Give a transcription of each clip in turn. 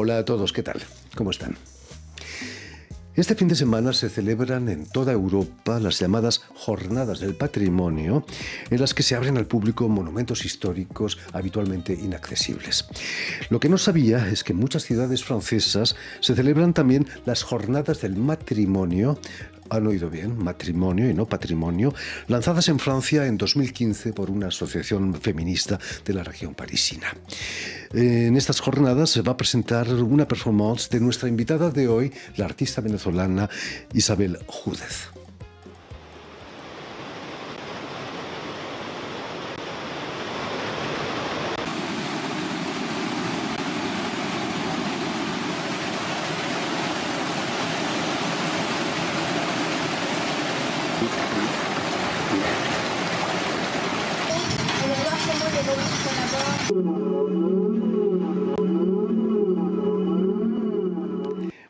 Hola a todos, ¿qué tal? ¿Cómo están? Este fin de semana se celebran en toda Europa las llamadas Jornadas del Patrimonio, en las que se abren al público monumentos históricos habitualmente inaccesibles. Lo que no sabía es que en muchas ciudades francesas se celebran también las Jornadas del Matrimonio. Han oído bien, matrimonio y no patrimonio, lanzadas en Francia en 2015 por una asociación feminista de la región parisina. En estas jornadas se va a presentar una performance de nuestra invitada de hoy, la artista venezolana Isabel Júdez.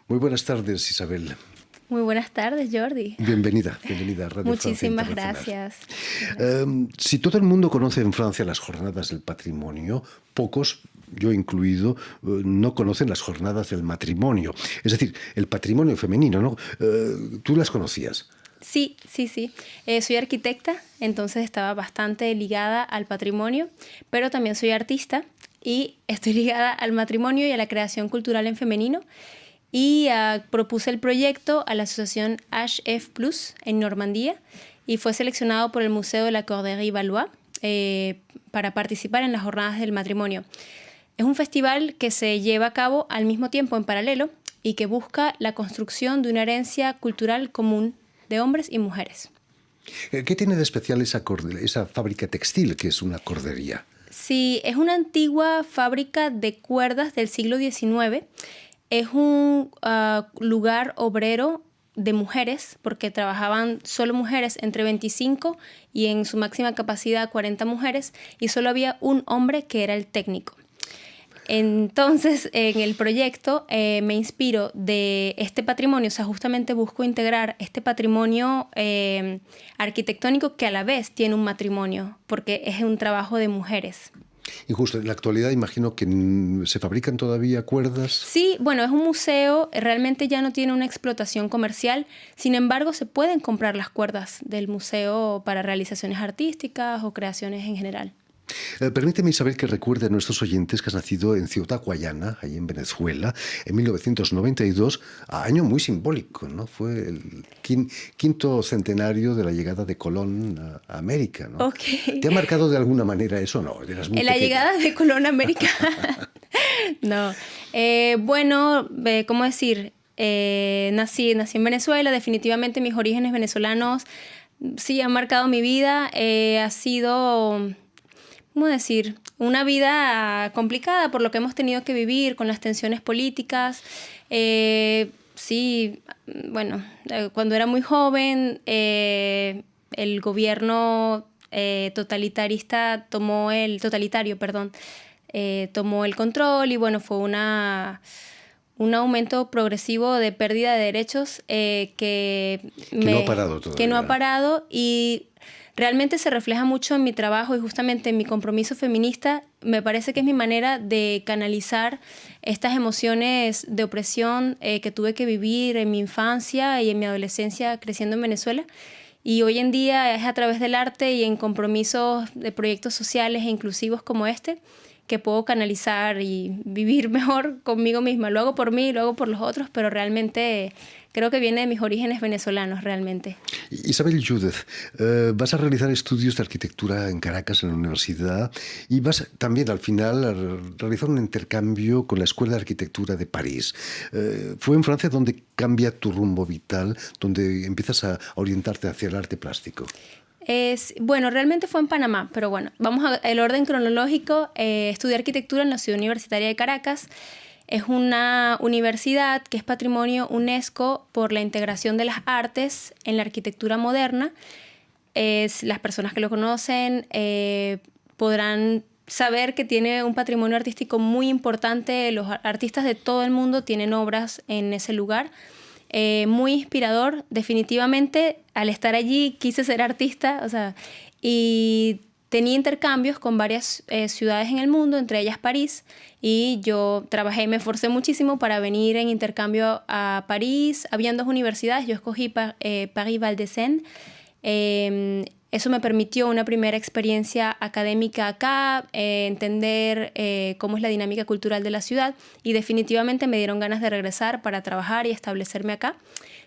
Muy buenas tardes, Isabel. Muy buenas tardes, Jordi. Bienvenida a Radio Muchísimas Francia gracias. Si todo el mundo conoce en Francia las Jornadas del Patrimonio, pocos, yo incluido, no conocen las Jornadas del Matrimonio. Es decir, el patrimonio femenino, ¿no? ¿Tú las conocías? Sí. Soy arquitecta, entonces estaba bastante ligada al patrimonio, pero también soy artista y estoy ligada al matrimonio y a la creación cultural en femenino. Y propuse el proyecto a la asociación HF Plus en Normandía y fue seleccionado por el Museo de la Corderie Valois para participar en las Jornadas del Matrimonio. Es un festival que se lleva a cabo al mismo tiempo en paralelo y que busca la construcción de una herencia cultural común de hombres y mujeres. ¿Qué tiene de especial esa fábrica textil que es una cordería? Sí, es una antigua fábrica de cuerdas del siglo XIX. Es un lugar obrero de mujeres, porque trabajaban solo mujeres entre 25 y en su máxima capacidad 40 mujeres, y solo había un hombre que era el técnico. Entonces, en el proyecto me inspiro de este patrimonio, o sea, justamente busco integrar este patrimonio arquitectónico que a la vez tiene un matrimonio, porque es un trabajo de mujeres. Y justo en la actualidad imagino que se fabrican todavía cuerdas. Sí, bueno, es un museo, realmente ya no tiene una explotación comercial, sin embargo se pueden comprar las cuerdas del museo para realizaciones artísticas o creaciones en general. Permíteme, Isabel, que recuerde a nuestros oyentes que has nacido en Ciudad Guayana, ahí en Venezuela, en 1992, año muy simbólico, ¿no? Fue el quinto centenario de la llegada de Colón a América, ¿no? Okay. ¿Te ha marcado de alguna manera eso? No, eras muy la pequeña. Llegada de Colón a América. No. Bueno, ¿cómo decir? Nací en Venezuela, definitivamente mis orígenes venezolanos sí han marcado mi vida. Ha sido, ¿cómo decir? Una vida complicada por lo que hemos tenido que vivir con las tensiones políticas. Sí, bueno, cuando era muy joven, el gobierno totalitario, tomó el control y bueno, fue un aumento progresivo de pérdida de derechos que no ha parado todavía. Que no ha parado y realmente se refleja mucho en mi trabajo y justamente en mi compromiso feminista. Me parece que es mi manera de canalizar estas emociones de opresión que tuve que vivir en mi infancia y en mi adolescencia creciendo en Venezuela. Y hoy en día es a través del arte y en compromisos de proyectos sociales e inclusivos como este que puedo canalizar y vivir mejor conmigo misma. Lo hago por mí, lo hago por los otros, pero realmente creo que viene de mis orígenes venezolanos realmente. Isabel Júdez, vas a realizar estudios de arquitectura en Caracas, en la universidad, y vas también al final a realizar un intercambio con la Escuela de Arquitectura de París. ¿Fue en Francia donde cambia tu rumbo vital, donde empiezas a orientarte hacia el arte plástico? Bueno, realmente fue en Panamá, pero bueno, vamos al orden cronológico. Estudié arquitectura en la Ciudad Universitaria de Caracas. Es una universidad que es patrimonio UNESCO por la integración de las artes en la arquitectura moderna. Las personas que lo conocen podrán saber que tiene un patrimonio artístico muy importante. Los artistas de todo el mundo tienen obras en ese lugar. Muy inspirador, definitivamente. Al estar allí quise ser artista, y tenía intercambios con varias ciudades en el mundo, entre ellas París, y yo trabajé, me esforcé muchísimo para venir en intercambio a París. Habían 2 universidades, yo escogí Paris-Val de Seine. Eso me permitió una primera experiencia académica acá, entender cómo es la dinámica cultural de la ciudad, y definitivamente me dieron ganas de regresar para trabajar y establecerme acá.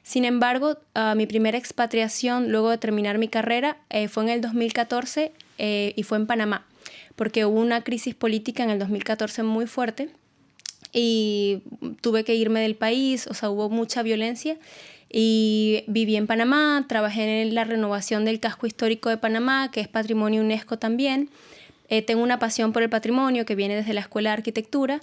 Sin embargo, mi primera expatriación luego de terminar mi carrera fue en el 2014 y fue en Panamá, porque hubo una crisis política en el 2014 muy fuerte y tuve que irme del país, o sea, hubo mucha violencia. Y viví en Panamá, trabajé en la renovación del casco histórico de Panamá, que es patrimonio UNESCO también. Tengo una pasión por el patrimonio que viene desde la Escuela de Arquitectura.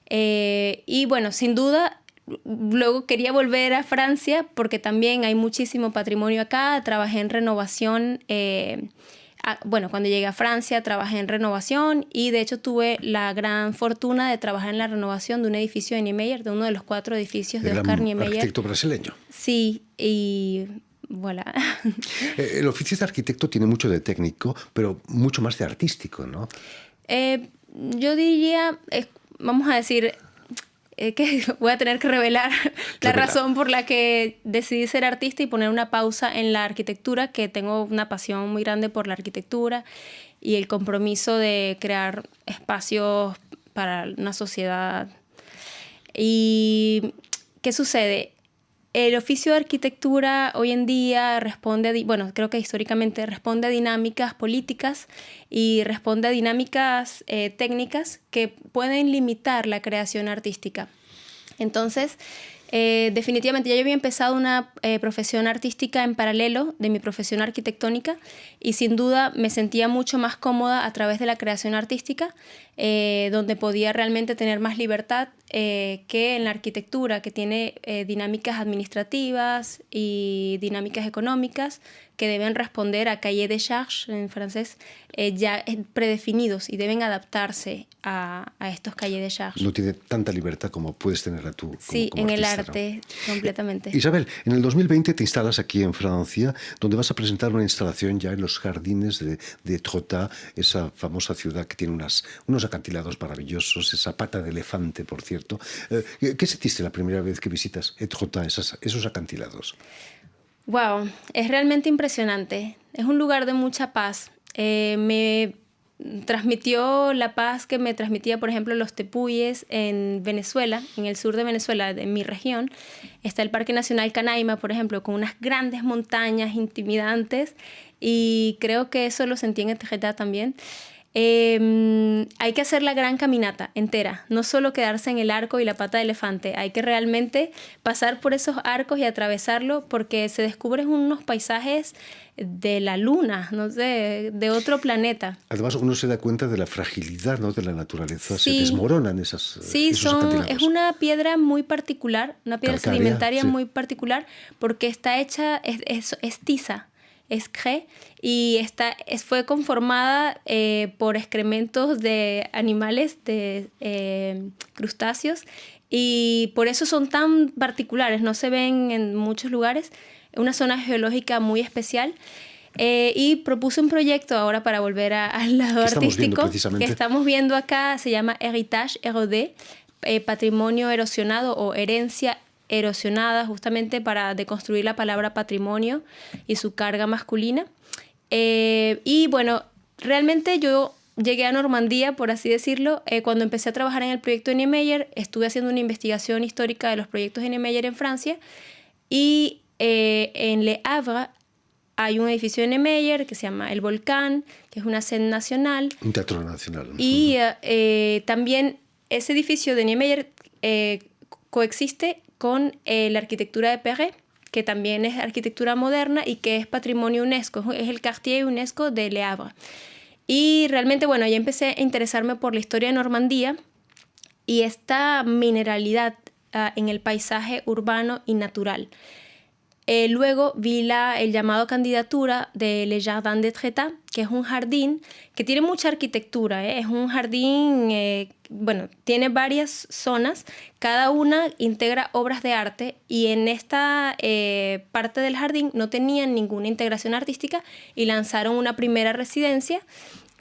Y bueno, sin duda, luego quería volver a Francia porque también hay muchísimo patrimonio acá. Trabajé en renovación. Bueno, cuando llegué a Francia trabajé en renovación y de hecho tuve la gran fortuna de trabajar en la renovación de un edificio de Niemeyer, de uno de los 4 edificios de Oscar Niemeyer. Arquitecto brasileño. Sí, y voilà. El oficio de arquitecto tiene mucho de técnico, pero mucho más de artístico, ¿no? Yo diría, vamos a decir, que voy a tener que revelar la razón por la que decidí ser artista y poner una pausa en la arquitectura, que tengo una pasión muy grande por la arquitectura y el compromiso de crear espacios para una sociedad. ¿Y qué sucede? El oficio de arquitectura hoy en día responde, bueno, creo que históricamente responde a dinámicas políticas y responde a dinámicas técnicas que pueden limitar la creación artística. Entonces, definitivamente ya yo había empezado una profesión artística en paralelo de mi profesión arquitectónica y sin duda me sentía mucho más cómoda a través de la creación artística, donde podía realmente tener más libertad que en la arquitectura, que tiene dinámicas administrativas y dinámicas económicas que deben responder a cahier de charges, en francés, ya predefinidos y deben adaptarse a estos cahiers de charges. No tiene tanta libertad como puedes tenerla tú. Sí, como en el artista, arte, ¿no? Completamente. Isabel, en el 2020 te instalas aquí en Francia, donde vas a presentar una instalación ya en los jardines de Etretat, esa famosa ciudad que tiene unos acantilados maravillosos, esa pata de elefante, por cierto. ¿Qué sentiste la primera vez que visitas Etretat, esos acantilados? Wow, es realmente impresionante. Es un lugar de mucha paz. Me transmitió la paz que me transmitía, por ejemplo, los tepuyes en Venezuela, en el sur de Venezuela, en mi región. Está el Parque Nacional Canaima, por ejemplo, con unas grandes montañas intimidantes, y creo que eso lo sentí en Etretat también. Hay que hacer la gran caminata entera, no solo quedarse en el arco y la pata de elefante, hay que realmente pasar por esos arcos y atravesarlo, porque se descubren unos paisajes de la luna, no sé, de otro planeta. Además, uno se da cuenta de la fragilidad, ¿no?, de la naturaleza. Sí. Se desmoronan esos acantilados. Es una piedra muy particular, una piedra Calcárea, sedimentaria sí. muy particular, porque está hecha, es tiza, es craie, y fue conformada por excrementos de animales, de crustáceos, y por eso son tan particulares, no se ven en muchos lugares, una zona geológica muy especial. Y propuse un proyecto ahora para volver al lado artístico que estamos viendo acá, se llama Héritage Érodé, patrimonio erosionado o herencia erosionada, justamente para deconstruir la palabra patrimonio y su carga masculina. Y bueno, realmente yo llegué a Normandía, por así decirlo, cuando empecé a trabajar en el proyecto de Niemeyer. Estuve haciendo una investigación histórica de los proyectos de Niemeyer en Francia, y en Le Havre hay un edificio de Niemeyer que se llama El Volcán, que es una sede nacional. Un teatro nacional. Y también ese edificio de Niemeyer coexiste con la arquitectura de Perret, que también es arquitectura moderna y que es patrimonio UNESCO, es el Quartier UNESCO de Le Havre. Y realmente, bueno, ya empecé a interesarme por la historia de Normandía y esta mineralidad en el paisaje urbano y natural. Luego vi el llamado candidatura de Le Jardin d'Etretat, que es un jardín que tiene mucha arquitectura, Es un jardín, bueno, tiene varias zonas, cada una integra obras de arte, y en esta parte del jardín no tenían ninguna integración artística y lanzaron una primera residencia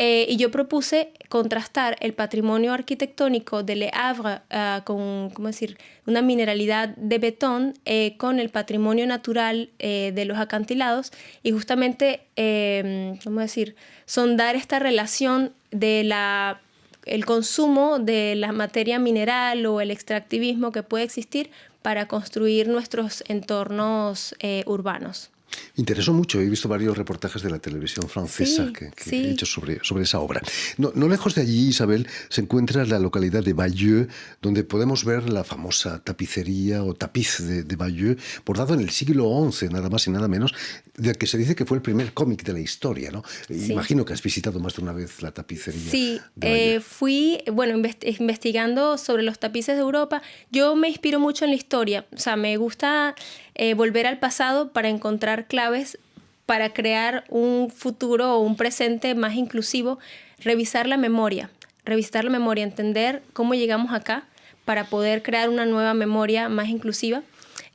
Y yo propuse contrastar el patrimonio arquitectónico de Le Havre con, ¿cómo decir?, una mineralidad de betón con el patrimonio natural de los acantilados y justamente, ¿cómo decir?, sondar esta relación de el consumo de la materia mineral o el extractivismo que puede existir para construir nuestros entornos urbanos. Me interesó mucho, he visto varios reportajes de la televisión francesa que he hecho sobre esa obra. No lejos de allí, Isabel, se encuentra la localidad de Bayeux, donde podemos ver la famosa tapicería o tapiz de Bayeux, bordado en el siglo XI, nada más y nada menos, del que se dice que fue el primer cómic de la historia, ¿no? Sí. Imagino que has visitado más de una vez la tapicería. Sí, de Bayeux. fui, bueno, investigando sobre los tapices de Europa. Yo me inspiro mucho en la historia, o sea, me gusta volver al pasado para encontrar claves para crear un futuro o un presente más inclusivo, revisar la memoria, entender cómo llegamos acá para poder crear una nueva memoria más inclusiva.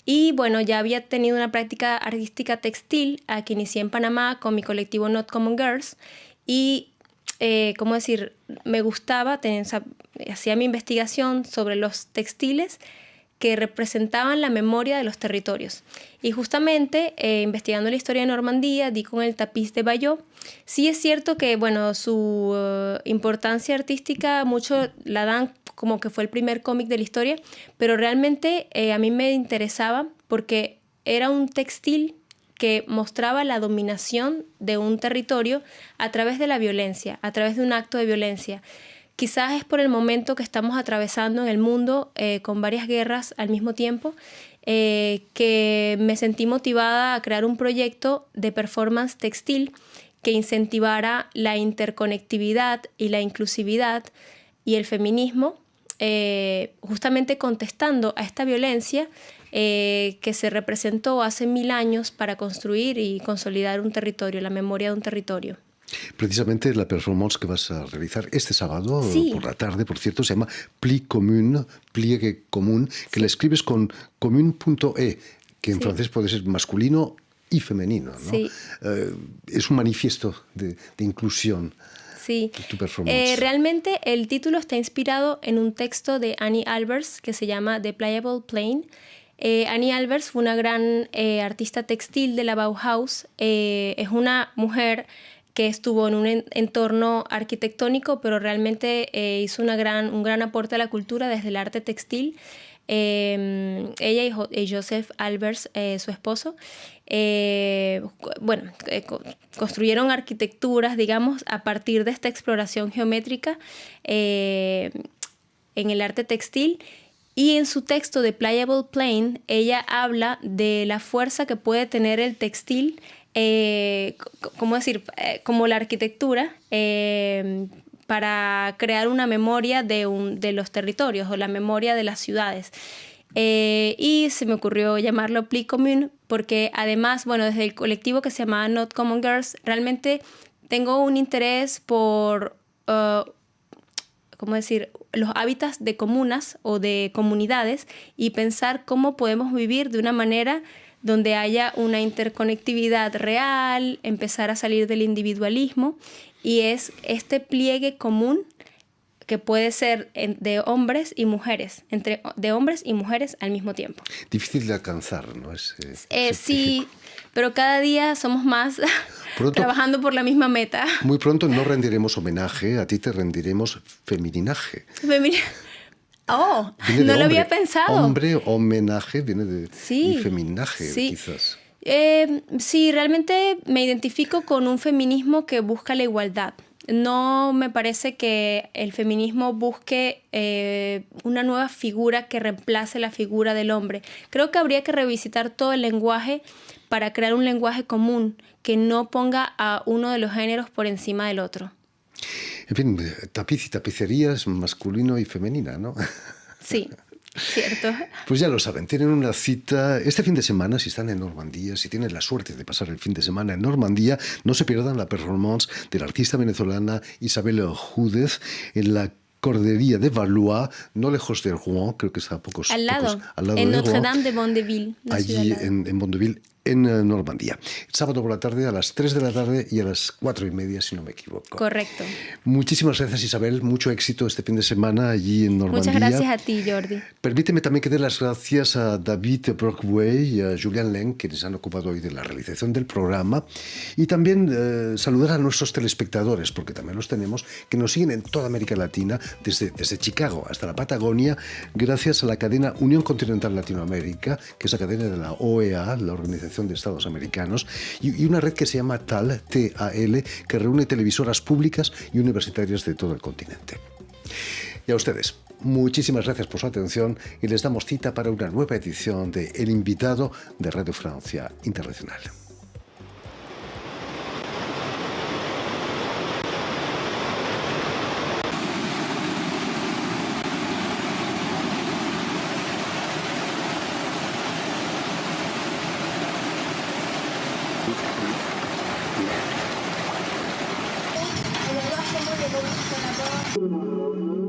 Y bueno, ya había tenido una práctica artística textil que inicié en Panamá con mi colectivo Not Common Girls y, ¿cómo decir?, me gustaba, hacía mi investigación sobre los textiles que representaban la memoria de los territorios. Y justamente, investigando la historia de Normandía, di con el tapiz de Bayeux. Sí es cierto que, bueno, su importancia artística mucho la dan como que fue el primer cómic de la historia, pero realmente a mí me interesaba porque era un textil que mostraba la dominación de un territorio a través de la violencia, a través de un acto de violencia. Quizás es por el momento que estamos atravesando en el mundo con varias guerras al mismo tiempo, que me sentí motivada a crear un proyecto de performance textil que incentivara la interconectividad y la inclusividad y el feminismo, justamente contestando a esta violencia que se representó hace 1000 años para construir y consolidar un territorio, la memoria de un territorio. Precisamente la performance que vas a realizar este sábado por la tarde, por cierto, se llama Pli Commun, pliegue común, que la escribes con commun.e, que en francés puede ser masculino y femenino, ¿no? Sí. Es un manifiesto de inclusión. Sí, tu performance. Realmente el título está inspirado en un texto de Annie Albers que se llama The Pliable Plane. Annie Albers fue una gran artista textil de la Bauhaus. Es una mujer que estuvo en un entorno arquitectónico, pero realmente hizo un gran aporte a la cultura desde el arte textil. Ella y Joseph Albers, su esposo, construyeron arquitecturas, digamos, a partir de esta exploración geométrica en el arte textil. Y en su texto de Pliable Plane, ella habla de la fuerza que puede tener el textil, como la arquitectura, para crear una memoria de los territorios o la memoria de las ciudades. Y se me ocurrió llamarlo Pli Commun porque además, bueno, desde el colectivo que se llamaba Not Common Girls, realmente tengo un interés por, los hábitats de comunas o de comunidades y pensar cómo podemos vivir de una manera donde haya una interconectividad real, empezar a salir del individualismo, y es este pliegue común que puede ser de hombres y mujeres, de hombres y mujeres al mismo tiempo. Difícil de alcanzar, ¿no? Sí, pero cada día somos más trabajando por la misma meta. Muy pronto no rendiremos homenaje, a ti te rendiremos femininaje. Oh, no lo había pensado. Hombre, homenaje, viene de y feminaje, quizás. Sí, realmente me identifico con un feminismo que busca la igualdad. No me parece que el feminismo busque una nueva figura que reemplace la figura del hombre. Creo que habría que revisitar todo el lenguaje para crear un lenguaje común que no ponga a uno de los géneros por encima del otro. En fin, tapiz y tapicería es masculino y femenina, ¿no? Sí, cierto. Pues ya lo saben, tienen una cita este fin de semana, si están en Normandía, si tienen la suerte de pasar el fin de semana en Normandía, no se pierdan la performance de la artista venezolana Isabel Júdez en la Cordería de Valois, no lejos de Rouen, creo que está a pocos... Al lado en de Notre-Dame de Bondeville. Allí en Bondeville. en Normandía. Sábado por la tarde a las 3 de la tarde y a las 4:30, si no me equivoco. Correcto. Muchísimas gracias, Isabel. Mucho éxito este fin de semana allí en Normandía. Muchas gracias a ti, Jordi. Permíteme también que dé las gracias a David Brockway y a Julian Len, quienes han ocupado hoy de la realización del programa. Y también saludar a nuestros telespectadores, porque también los tenemos, que nos siguen en toda América Latina, desde Chicago hasta la Patagonia, gracias a la cadena Unión Continental Latinoamérica, que es la cadena de la OEA, la Organización de Estados Americanos, y una red que se llama TAL, T-A-L, que reúne televisoras públicas y universitarias de todo el continente. Y a ustedes, muchísimas gracias por su atención y les damos cita para una nueva edición de El Invitado de Radio Francia Internacional. El lenguaje muy evolucionador.